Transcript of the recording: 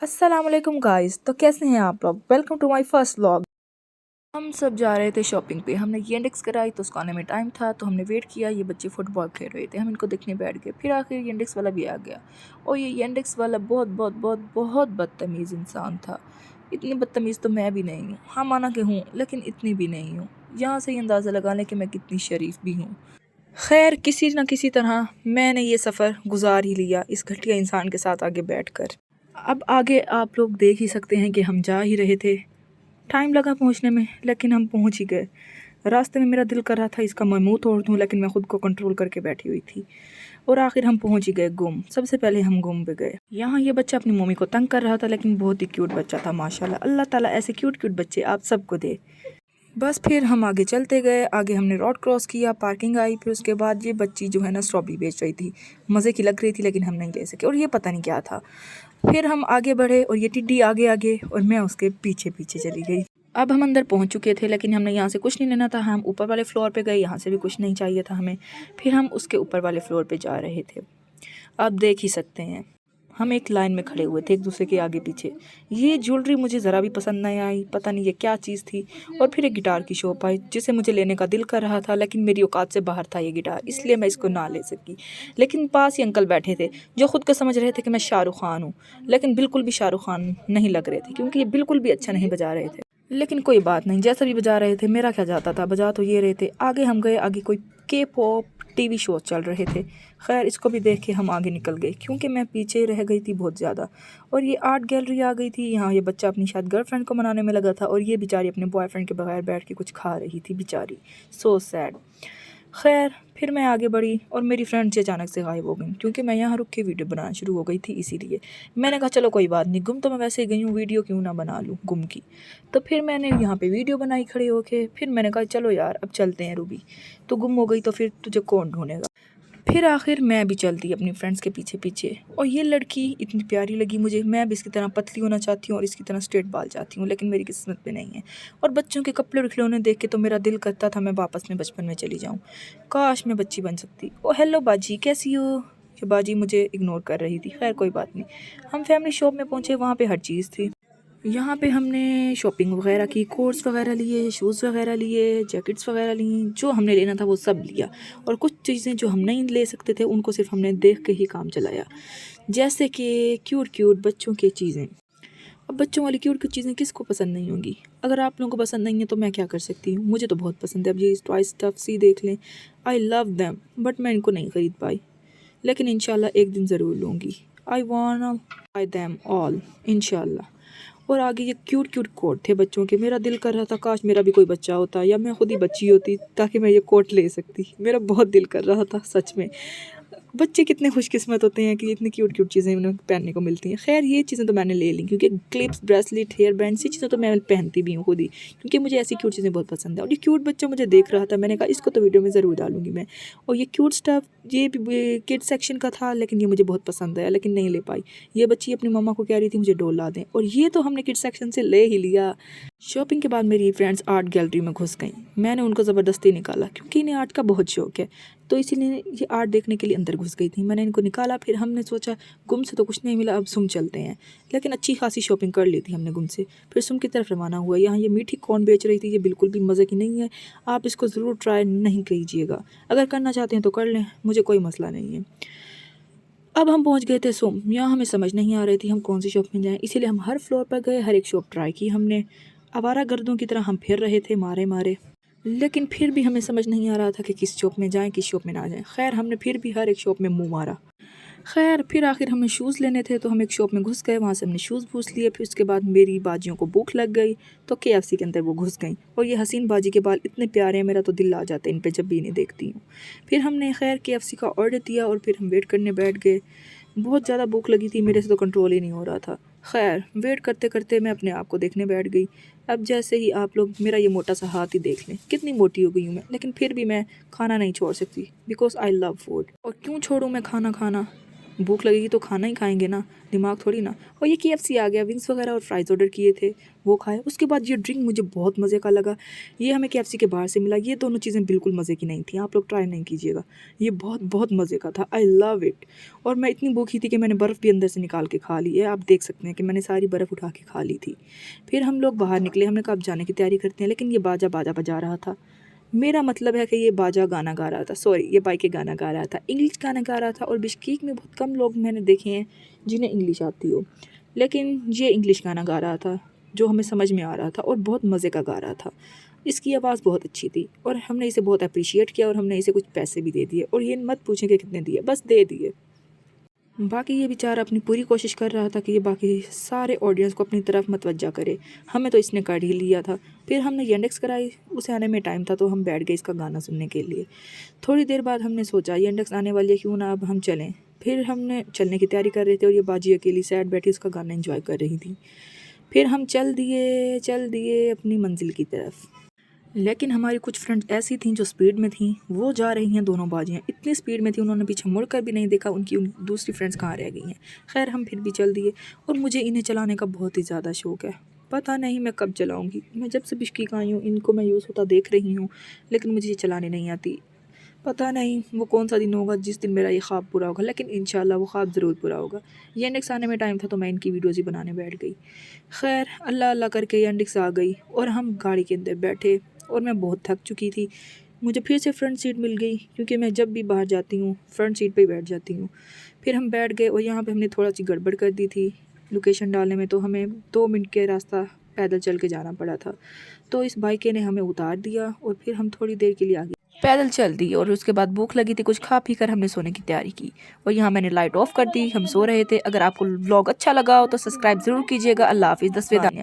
अस्सलाम वालेकुम गाइस। तो कैसे हैं आप लोग? Welcome to my first vlog. हम सब जा रहे थे शॉपिंग पे। हमने ये इंडेक्स कराई तो उसको आने में टाइम था, तो हमने वेट किया। ये बच्चे फुटबॉल खेल रहे थे, हम इनको देखने बैठ गए। फिर आखिर ये इंडेक्स वाला भी आ गया और ये इंडेक्स वाला बहुत बहुत बहुत बहुत बदतमीज़ इंसान था। इतनी बदतमीज़ तो मैं भी नहीं हूँ। हाँ, माना कि हूँ, लेकिन इतनी भी नहीं हूँ। यहाँ से ही अंदाज़ा लगा लें कि मैं कितनी शरीफ भी हूँ। खैर, किसी न किसी तरह मैंने ये सफ़र गुजार ही लिया इस घटिया इंसान के साथ आगे बैठकर। अब आगे आप लोग देख ही सकते हैं कि हम जा ही रहे थे। टाइम लगा पहुंचने में, लेकिन हम पहुंच ही गए। रास्ते में मेरा दिल कर रहा था इसका मैं मुंह तोड़ दूं, लेकिन मैं खुद को कंट्रोल करके बैठी हुई थी। और आखिर हम पहुंच ही गए गुम। सबसे पहले हम गुम पे गए। यहाँ ये बच्चा अपनी मम्मी को तंग कर रहा था, लेकिन बहुत ही क्यूट बच्चा था माशाल्लाह। अल्लाह ताला ऐसे क्यूट क्यूट बच्चे आप सबको दे। बस फिर हम आगे चलते गए। आगे हमने रोड क्रॉस किया, पार्किंग आई। फिर उसके बाद ये बच्ची जो है ना स्ट्रॉबेरी बेच रही थी। मज़े की लग रही थी, लेकिन हम नहीं ले सके और ये पता नहीं क्या था। फिर हम आगे बढ़े और ये टिड्डी आगे आगे और मैं उसके पीछे पीछे चली गई। अब हम अंदर पहुंच चुके थे, लेकिन हमने यहाँ से कुछ नहीं लेना था। हम ऊपर वाले फ्लोर पे गए, यहाँ से भी कुछ नहीं चाहिए था हमें। फिर हम उसके ऊपर वाले फ्लोर पे जा रहे थे। आप देख ही सकते हैं, हम एक लाइन में खड़े हुए थे एक दूसरे के आगे पीछे। ये ज्वेलरी मुझे ज़रा भी पसंद नहीं आई, पता नहीं ये क्या चीज़ थी। और फिर एक गिटार की शॉप आई जिसे मुझे लेने का दिल कर रहा था, लेकिन मेरी औकात से बाहर था ये गिटार, इसलिए मैं इसको ना ले सकी। लेकिन पास ही अंकल बैठे थे जो खुद को समझ रहे थे कि मैं शाहरुख खान हूँ, लेकिन बिल्कुल भी शाहरुख खान नहीं लग रहे थे, क्योंकि ये बिल्कुल भी अच्छा नहीं बजा रहे थे। लेकिन कोई बात नहीं, जैसा भी बजा रहे थे मेरा क्या जाता था, बजा तो ये रहे थे। आगे हम गए, आगे कोई के पॉप टीवी शो चल रहे थे। खैर, इसको भी देख के हम आगे निकल गए, क्योंकि मैं पीछे रह गई थी बहुत ज़्यादा। और ये आर्ट गैलरी आ गई थी। यहाँ ये बच्चा अपनी शायद गर्लफ्रेंड को मनाने में लगा था, और ये बेचारी अपने बॉयफ्रेंड के बगैर बैठ के कुछ खा रही थी बेचारी। So sad. खैर, फिर मैं आगे बढ़ी और मेरी फ्रेंड से अचानक से गायब हो गई, क्योंकि मैं यहाँ रुक के वीडियो बनाना शुरू हो गई थी। इसीलिए मैंने कहा चलो कोई बात नहीं, गुम तो मैं वैसे ही गई हूँ, वीडियो क्यों ना बना लूँ गुम की। तो फिर मैंने यहाँ पे वीडियो बनाई खड़े होके। फिर मैंने कहा चलो यार अब चलते हैं रूबी, तो गुम हो गई तो फिर तुझे कौन ढूंढेगा। फिर आखिर मैं भी चल दी अपनी फ्रेंड्स के पीछे पीछे। और ये लड़की इतनी प्यारी लगी मुझे। मैं भी इसकी तरह पतली होना चाहती हूँ और इसकी तरह स्ट्रेट बाल चाहती हूँ, लेकिन मेरी किस्मत में नहीं है। और बच्चों के कपड़े और खिलौने देख के तो मेरा दिल करता था मैं वापस में बचपन में चली जाऊँ। काश मैं बच्ची बन सकती। ओ हेलो बाजी, कैसी हो? ये बाजी मुझे इग्नोर कर रही थी। खैर कोई बात नहीं। हम फैमिली शॉप में पहुँचे, वहाँ पे हर चीज़ थी। यहाँ पे हमने शॉपिंग वगैरह की, कोट्स वगैरह लिए, शूज़ वगैरह लिए, जैकेट्स वगैरह ली। जो हमने लेना था वो सब लिया। और कुछ चीज़ें जो हम नहीं ले सकते थे उनको सिर्फ हमने देख के ही काम चलाया, जैसे कि क्यूट क्यूट बच्चों की चीज़ें। अब बच्चों वाली क्यूट क्यूट चीज़ें किसको पसंद नहीं होंगी? अगर आप लोगों को पसंद नहीं है तो मैं क्या कर सकती हूँ, मुझे तो बहुत पसंद है। अब ये टॉय स्टफ्स ही देख लें, आई लव दैम, बट मैं इनको नहीं ख़रीद पाई। लेकिन इंशाल्लाह एक दिन ज़रूर लूँगी। आई वांना बाय दैम ऑल इंशाल्लाह। और आगे ये क्यूट क्यूट कोट थे बच्चों के। मेरा दिल कर रहा था काश मेरा भी कोई बच्चा होता, या मैं खुद ही बच्ची होती, ताकि मैं ये कोट ले सकती। मेरा बहुत दिल कर रहा था सच में। बच्चे कितने खुशकिस्मत होते हैं कि इतनी क्यूट क्यूट चीज़ें उन्हें पहनने को मिलती हैं। खैर, ये चीज़ें तो मैंने ले ली, क्योंकि क्लिप्स, ब्रेसलेट, हेयर बैंड, ये चीज़ें तो मैं पहनती भी हूँ खुद ही, क्योंकि मुझे ऐसी क्यूट चीज़ें बहुत पसंद है। और ये क्यूट बच्चा मुझे देख रहा था, मैंने कहा इसको तो वीडियो में ज़रूर डालूंगी मैं। और ये क्यूट स्टफ़ ये भी किड्स सेक्शन का था, लेकिन ये मुझे बहुत पसंद आया, लेकिन नहीं ले पाई। ये बच्ची अपनी मम्मा को कह रही थी मुझे डॉल ला दें, और ये तो हमने किड्स सेक्शन से ले ही लिया। शॉपिंग के बाद मेरी फ्रेंड्स आर्ट गैलरी में घुस गईं। मैंने उनको ज़बरदस्ती निकाला, क्योंकि इन्हें आर्ट का बहुत शौक है, तो इसीलिए ये आर्ट देखने के लिए अंदर घुस गई थी। मैंने इनको निकाला, फिर हमने सोचा गुम से तो कुछ नहीं मिला, अब सुम चलते हैं। लेकिन अच्छी खासी शॉपिंग कर ली थी हमने गुम से। फिर सुम की तरफ रवाना हुआ। यहाँ ये मीठी कॉर्न बेच रही थी, ये बिल्कुल भी मज़े की नहीं है। आप इसको ज़रूर ट्राई नहीं कीजिएगा। अगर करना चाहते हैं तो कर लें, मुझे कोई मसला नहीं है। अब हम पहुंच गए थे सुम। यहाँ हमें समझ नहीं आ रही थी हम कौन सी शॉप में जाएं, इसीलिए हम हर फ्लोर पर गए, हर एक शॉप ट्राई की हमने। आवारा गर्दों की तरह हम फिर रहे थे मारे मारे, लेकिन फिर भी हमें समझ नहीं आ रहा था कि किस शॉप में जाएं किस शॉप में ना जाएं। खैर, हमने फिर भी हर एक शॉप में मुंह मारा। खैर, फिर आखिर हमें शूज़ लेने थे, तो हम एक शॉप में घुस गए, वहाँ से हमने शूज़ पूछ लिए। फिर उसके बाद मेरी बाजियों को भूख लग गई, तो KFC के अंदर वो घुस गई। और ये हसीन बाजी के बाल इतने प्यारे हैं, मेरा तो दिल आ जाता है इन पे जब भी इन्हें देखती हूँ। फिर हमने खैर KFC का ऑर्डर दिया और फिर हम वेट करने बैठ गए। बहुत ज़्यादा भूख लगी थी, मेरे से तो कंट्रोल ही नहीं हो रहा था। खैर, वेट करते करते मैं अपने आप को देखने बैठ गई। अब जैसे ही आप लोग मेरा ये मोटा सा हाथ ही देख लें, कितनी मोटी हो गई हूँ मैं, लेकिन फिर भी मैं खाना नहीं छोड़ सकती, बिकॉज आई लव फूड। और क्यों छोड़ूँ मैं खाना खाना? भूख लगेगी तो खाना ही खाएंगे ना, दिमाग थोड़ी ना। और ये KFC आ गया, विंग्स वगैरह और फ्राइज़ ऑर्डर किए थे, वो खाए। उसके बाद ये ड्रिंक मुझे बहुत मज़े का लगा, ये हमें KFC के बाहर से मिला। ये दोनों चीज़ें बिल्कुल मज़े की नहीं थी, आप लोग ट्राई नहीं कीजिएगा, ये बहुत बहुत मज़े का था। I love it. और मैं इतनी भूखी थी कि मैंने बर्फ़ भी अंदर से निकाल के खा ली है, आप देख सकते हैं कि मैंने सारी बर्फ़ उठा के खा ली थी। फिर हम लोग बाहर निकले, हमने कहा अब जाने की तैयारी करते हैं, लेकिन ये बाजा बाजा बजा रहा था। मेरा मतलब है कि ये बाजा गाना गा रहा था, सॉरी ये बाइक गाना गा रहा था, इंग्लिश गाना गा रहा था। और बिश्केक में बहुत कम लोग मैंने देखे हैं जिन्हें इंग्लिश आती हो, लेकिन ये इंग्लिश गाना गा रहा था जो हमें समझ में आ रहा था और बहुत मज़े का गा रहा था। इसकी आवाज़ बहुत अच्छी थी और हमने इसे बहुत अप्रिशिएट किया और हमने इसे कुछ पैसे भी दे दिए। और ये मत पूछें कि कितने दिए, बस दे दिए। बाकी ये बेचारा अपनी पूरी कोशिश कर रहा था कि ये बाकी सारे ऑडियंस को अपनी तरफ मतवज्जा करे, हमें तो इसने कर ही लिया था। फिर हमने येंडेक्स कराई, उसे आने में टाइम था तो हम बैठ गए इसका गाना सुनने के लिए। थोड़ी देर बाद हमने सोचा येंडेक्स आने वाली है, क्यों ना अब हम चलें। फिर हमने चलने की तैयारी कर रहे थे और ये बाजी अकेली साइड बैठी उसका गाना एंजॉय कर रही थी। फिर हम चल दिए अपनी मंजिल की तरफ। लेकिन हमारी कुछ फ्रेंड्स ऐसी थीं जो स्पीड में थीं, वो जा रही हैं दोनों बाजियाँ इतनी स्पीड में थी, उन्होंने पीछे मुड़ कर भी नहीं देखा उनकी दूसरी फ्रेंड्स कहाँ रह गई हैं। खैर हम फिर भी चल दिए। और मुझे इन्हें चलाने का बहुत ही ज़्यादा शौक़ है, पता नहीं मैं कब चलाऊँगी। मैं जब से बिश्केक आई हूँ इनको मैं यूज़ होता देख रही हूँ, लेकिन मुझे ये चलाने नहीं आती। पता नहीं वो कौन सा दिन होगा जिस दिन मेरा ये ख्वाब पूरा होगा, लेकिन इंशाल्लाह वो ख्वाब ज़रूर पूरा होगा। येंडेक्स आने में टाइम था तो मैं इनकी वीडियोज़ ही बनाने बैठ गई। खैर अल्लाह अल्लाह करके येंडेक्स आ गई और हम गाड़ी के अंदर बैठे और मैं बहुत थक चुकी थी। मुझे फिर से फ्रंट सीट मिल गई, क्योंकि मैं जब भी बाहर जाती हूँ फ्रंट सीट पे ही बैठ जाती हूँ। फिर हम बैठ गए और यहाँ पे हमने थोड़ा सी गड़बड़ कर दी थी लोकेशन डालने में, तो हमें 2 मिनट के रास्ता पैदल चल के जाना पड़ा था। तो इस बाइक ने हमें उतार दिया और फिर हम थोड़ी देर के लिए आगे पैदल चल दी। और उसके बाद भूख लगी थी, कुछ खा पी कर हमने सोने की तैयारी की। और यहाँ मैंने लाइट ऑफ कर दी, हम सो रहे थे। अगर आपको व्लॉग अच्छा लगा हो तो सब्सक्राइब ज़रूर कीजिएगा। अल्लाह हाफिज़, 10वें दानिया।